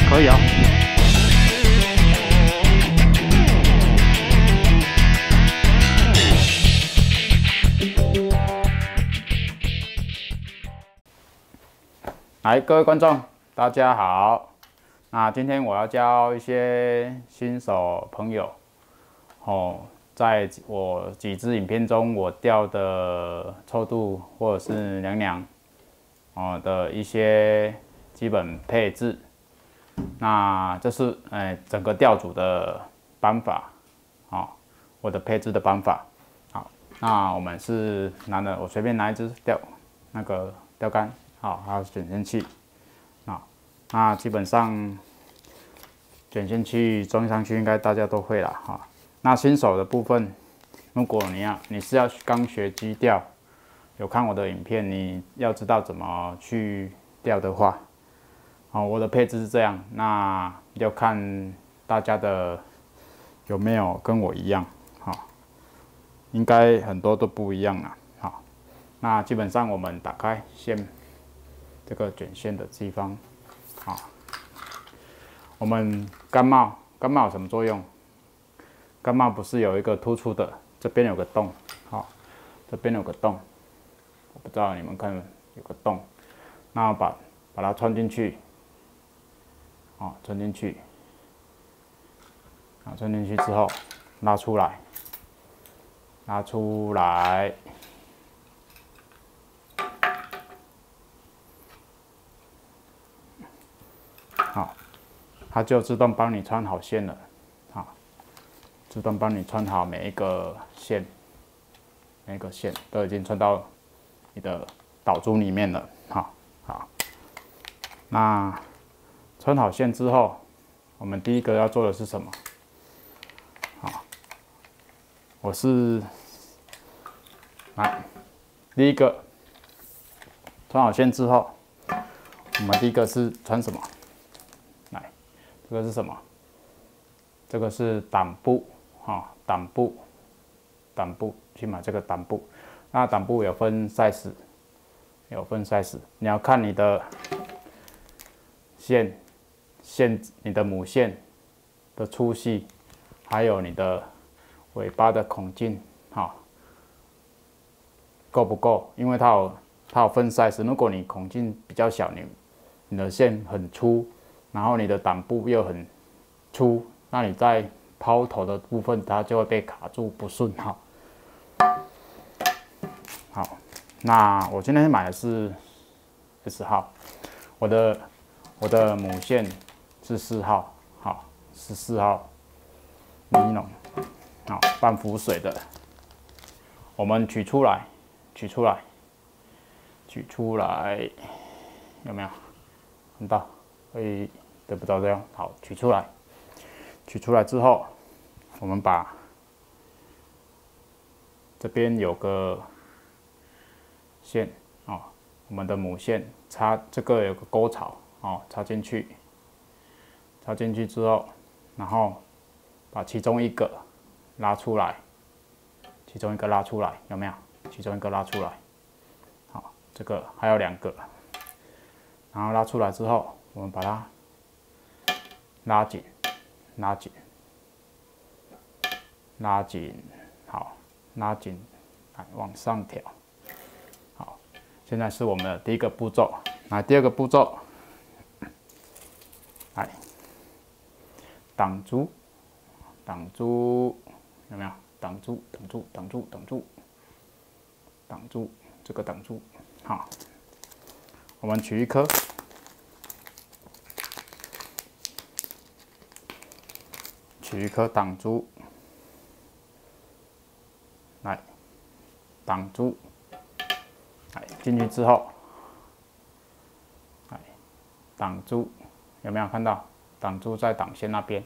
可以啊。来，各位观众，大家好。那今天我要教一些新手朋友，在我几支影片中，我钓的臭肚或者是娘娘的一些基本配置。那这是整个钓组的方法，我的配置的方法。好，那我们是我随便拿一支钓竿，好，还有卷线器，那基本上卷线器装上去应该大家都会啦，哈。那新手的部分，如果你是要刚学矶钓，有看我的影片，你要知道怎么去钓的话，我的配置是这样，那要看大家的有没有跟我一样，应该很多都不一样啦，好，那基本上我们打开线这个卷线的地方，我们竿帽有什么作用？竿帽不是有一个突出的，这边有个洞，这边有个洞，我不知道你们看有个洞，那我把它穿进去，穿进去，穿进去之后拉出来，好，它就自动帮你穿好线了，自动帮你穿好每一个线都已经穿到你的导珠里面了，好，那穿好线之后，我们第一个要做的是什么？我是第一个穿好线之后，我们第一个是穿什么？这个是什么？这个是挡布，挡布，去买这个挡布。那挡布有分 size，你要看你的你的母线的粗细，还有你的尾巴的孔径，够不够？因为它有分 size， 如果你孔径比较小，你的线很粗，然后你的挡布又很粗，那你在抛投的部分它就会被卡住不顺，好，那我今天买的是10号，我的母线是4号，14号尼龙，半浮水的，我们取出来，有没有看到？会得不到这样，好，取出来之后，我们把这边有个线，我们的母线插这个有个沟槽，插进去之后，然后把其中一个拉出来，有没有？其中一个拉出来，好，这个还有2个，然后拉出来之后，我们把它拉紧，好，拉紧，来往上调。好，现在是我们的第一个步骤。来，第二个步骤，来挡珠，有没有？挡住，这个挡住。好，我们取一颗。取一颗挡珠，来挡住，进去之后，挡住，有没有看到？挡住在挡线那边，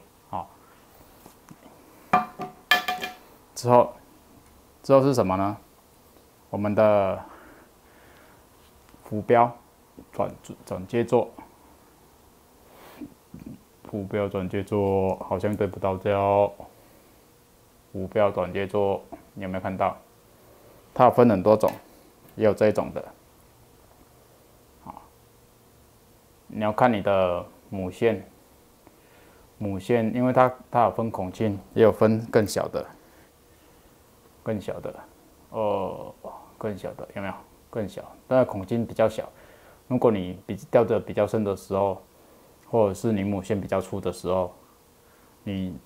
之后是什么呢？我们的浮标转接座。浮标转接座好像对不到焦，浮标转接座你有没有看到？它有分很多种，也有这种的。你要看你的母线母线，因为它有分孔径，也有分更小的，更小的有没有？更小，但孔径比较小。如果你钓得比较深的时候，或者是你母线比较粗的时候，你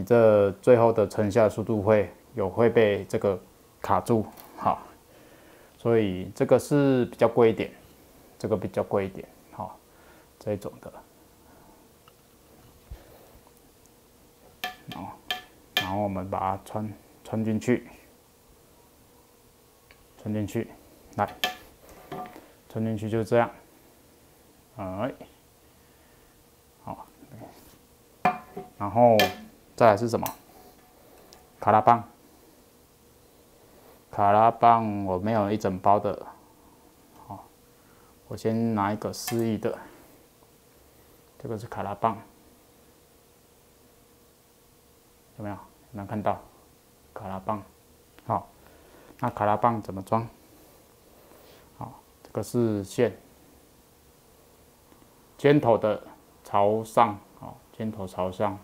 这最后的沉下速度会被这个卡住，好，所以这个是比较贵一点，这个比较贵一点，好，这种的，然后我们把它穿进去，来，穿进去就这样，哎，好，然后再来是什么？卡拉棒。卡拉棒我没有一整包的，好，我先拿一个示意的，这个是卡拉棒，有没有？有没有看到？卡拉棒，好，那卡拉棒怎么装？好，这个是线，尖头的朝上，好，尖头朝上，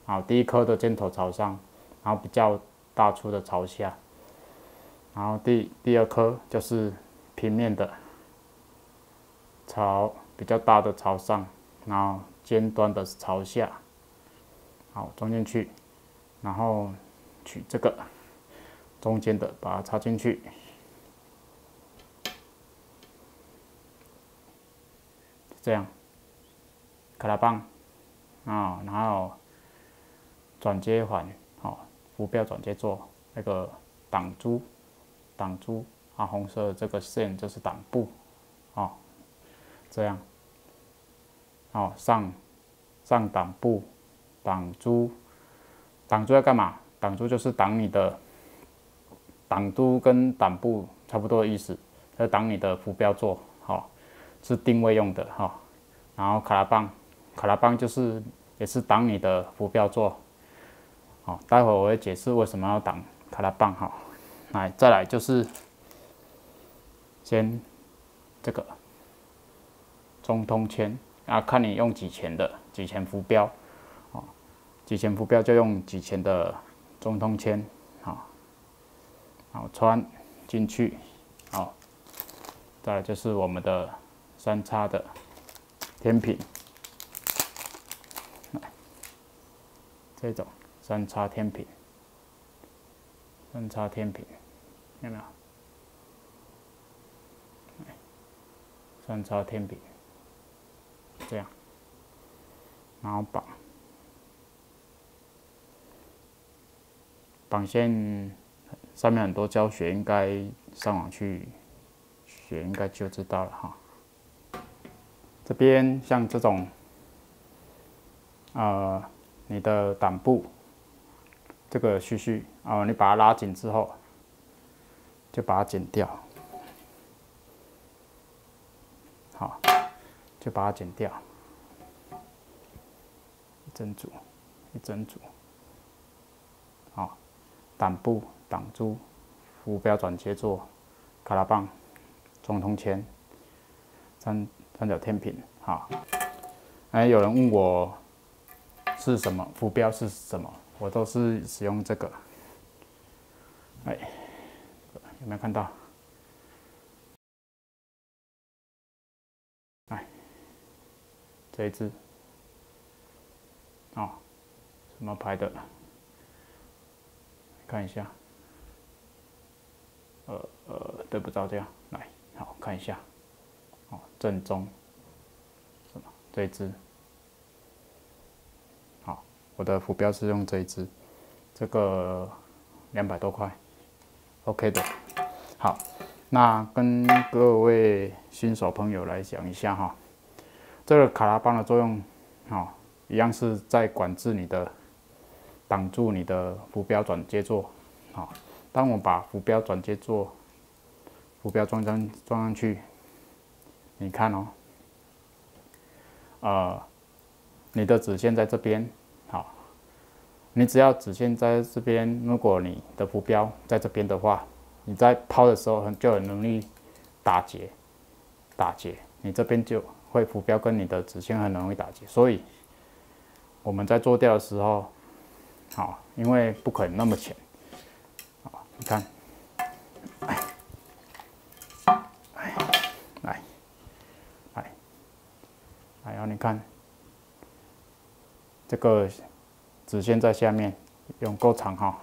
好，第一颗的尖头朝上，然后比较大粗的朝下。然后第二颗就是平面的，比较大的朝上，然后尖端的朝下，好装进去，然后取这个中间的把它插进去，这样，卡拉棒啊，然后转接环，好，浮标转接座那个挡珠啊，红色的这个线就是挡布，哦，这样，哦，上挡布，挡珠要干嘛？挡珠就是挡你的，挡珠跟挡布差不多的意思，要挡你的浮标座，好，是定位用的哈。然后卡拉棒也是挡你的浮标座，好，待会我会解释为什么要挡卡拉棒哈。来，再来就是先这个中通签啊，看你用几钱的几钱浮标，哦，几钱浮标就用几钱的中通签，好，好穿进去，好，再来就是我们的3叉的天平，这种3叉天平，有没有？3叉天平，这样，然后绑线上面很多教学，应该上网去学，应该就知道了哈。这边像这种，你的挡布这个须须啊，你把它拉紧之后，就把它剪掉。好，就把它剪掉，一整组，好，挡布、挡珠、浮标转接座、卡拉棒、中通签、三角天平，好。有人问我是什么浮标是什么，我都是使用这个。有没有看到？这一只，哦，什么牌的？看一下，对不着这样，来，好看一下，哦，正宗，什么？这一只，好，我的浮标是用这一只，这个200多块 ，OK 的，好，那跟各位新手朋友来讲一下哈。这个卡拉棒的作用，一样是在管制你的，挡住你的浮标转接座，当我把浮标转接座，浮标装上去，你看你的直线在这边，好，你只要直线在这边，如果你的浮标在这边的话，你在抛的时候就很容易打结，你这边就会浮标跟你的直线很容易打结，所以我们在做吊的时候，好，因为不可能那么浅，好，你看，来，然后你看，这个直线在下面，用够长哈，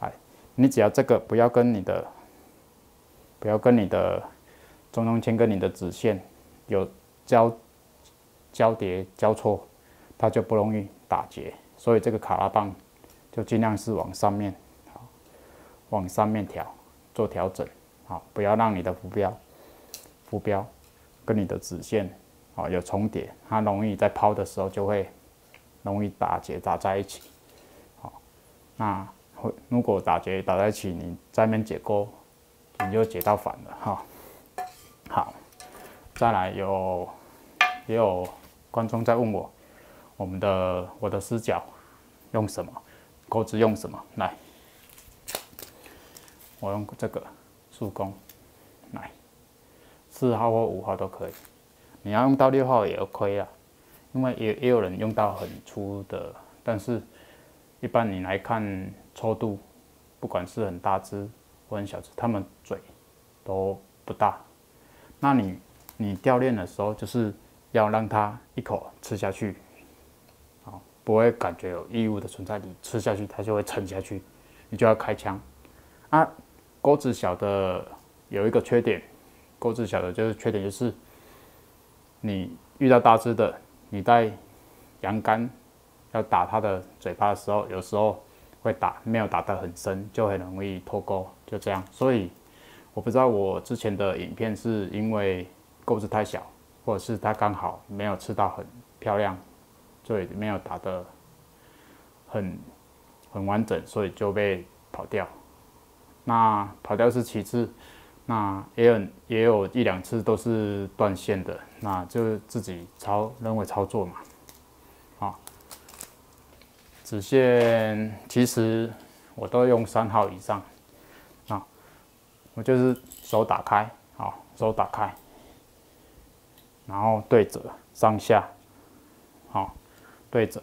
来，你只要这个不要跟你的中中线跟你的直线有交叠交错，它就不容易打结，所以这个卡拉棒就尽量是往上面，好，往上面做调整，好，不要让你的浮标跟你的直线有重叠，它容易在抛的时候就会容易打在一起，好，那如果打在一起，你在那边解钩，你就解到反了哈。好，再来也有观众在问我，我的死角用什么，钩子用什么？来，我用这个速攻，来，4号或5号都可以。你要用到6号也 OK 啊，因为也有人用到很粗的，但是一般你来看抽度，不管是很大只或很小只，它们嘴都不大。那你钓链的时候，就是要让它一口吃下去，不会感觉有异物的存在，你吃下去它就会沉下去，你就要开枪。啊，钩子小的有一个缺点，钩子小的缺点就是，你遇到大只的，你在扬竿要打它的嘴巴的时候，有时候会没有打得很深，就很容易脱钩，就这样。所以我不知道我之前的影片是因为钩子太小，或者是它刚好没有吃到很漂亮，所以没有打得很完整，所以就被跑掉。那跑掉是其次，那也有1、2次都是断线的，那就自己人为操作嘛。啊，直线其实我都用3号以上，啊，我就是手打开，好，手打开，然后对折上下，好，对折，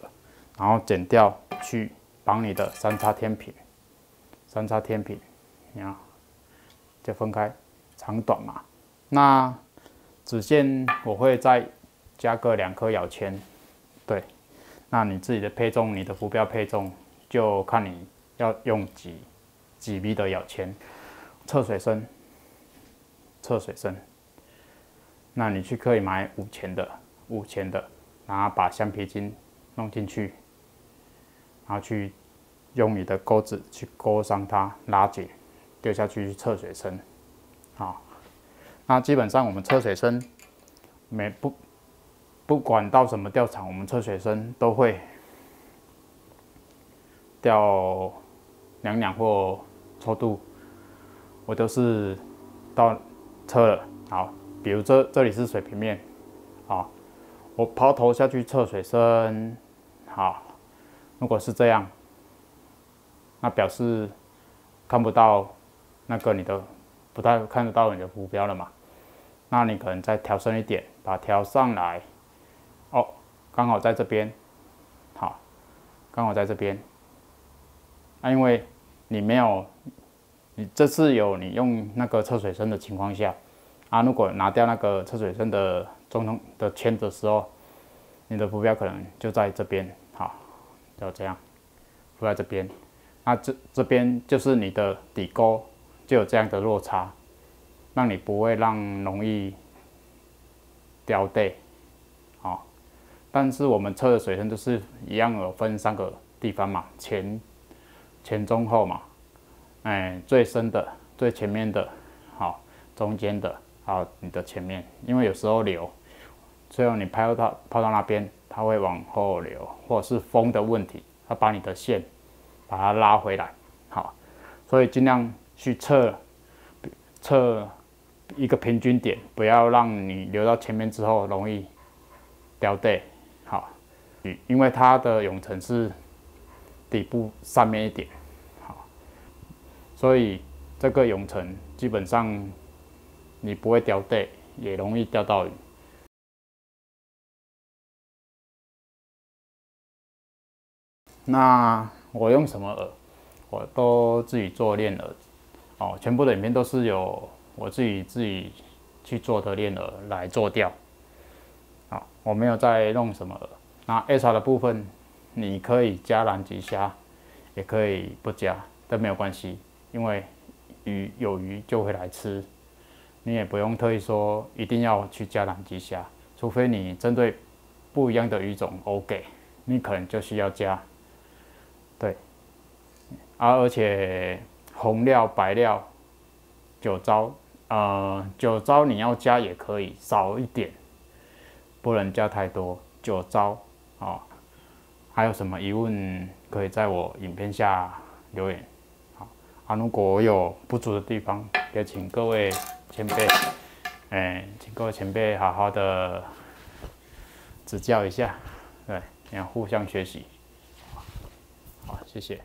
然后剪掉去绑你的3叉天平，你看，就分开长短嘛。那直线我会再加个2颗咬签，对。那你自己的配重，你的浮标配重，就看你要用几米的咬签。侧水深，那你可以买5钱的，然后把橡皮筋弄进去，然后去用你的钩子去勾上它，拉紧，丢下去测水深。好，那基本上我们测水深，不管到什么钓场，我们测水深都会钓2或抽度，我都是到测了。好，比如这里是水平面，好，我抛头下去测水深，好，如果是这样，那表示看不到不太看得到你的浮标了嘛？那你可能再调深一点，把它调上来。哦，刚好在这边，好，刚好在这边。因为你这次你用那个测水深的情况下，如果拿掉那个测水深的中通的签的时候，你的浮标可能就在这边，好，就这样，浮在这边。那这边就是你的底钩就有这样的落差，让你不会容易掉队，好。但是我们测的水深就是一样有分3个地方嘛，前、中、后嘛，最深的、最前面的，好，中间的，还有你的前面，因为有时候流，最后你抛到那边，它会往后流，或者是风的问题，它把你的线把它拉回来，好，所以尽量去测一个平均点，不要让你流到前面之后容易掉队。好，因为它的泳层是底部上面一点，好，所以这个泳层基本上你不会掉队，也容易钓到鱼。那我用什么饵，我都自己做练饵。哦，全部的影片都是由我自己去做的练饵来做钓。好，我没有再弄什么饵。那 extra 的部分，你可以加蓝鳍虾，也可以不加，都没有关系，因为有鱼就会来吃，你也不用特意说一定要去加蓝鳍虾，除非你针对不一样的鱼种 OK， 你可能就需要加。对，而且红料、白料、酒糟，酒糟你要加也可以，少一点，不能加太多。酒糟哦，还有什么疑问可以在我影片下留言。好啊，如果我有不足的地方，也请各位前辈，请各位前辈好好的指教一下，对，要互相学习。好，谢谢。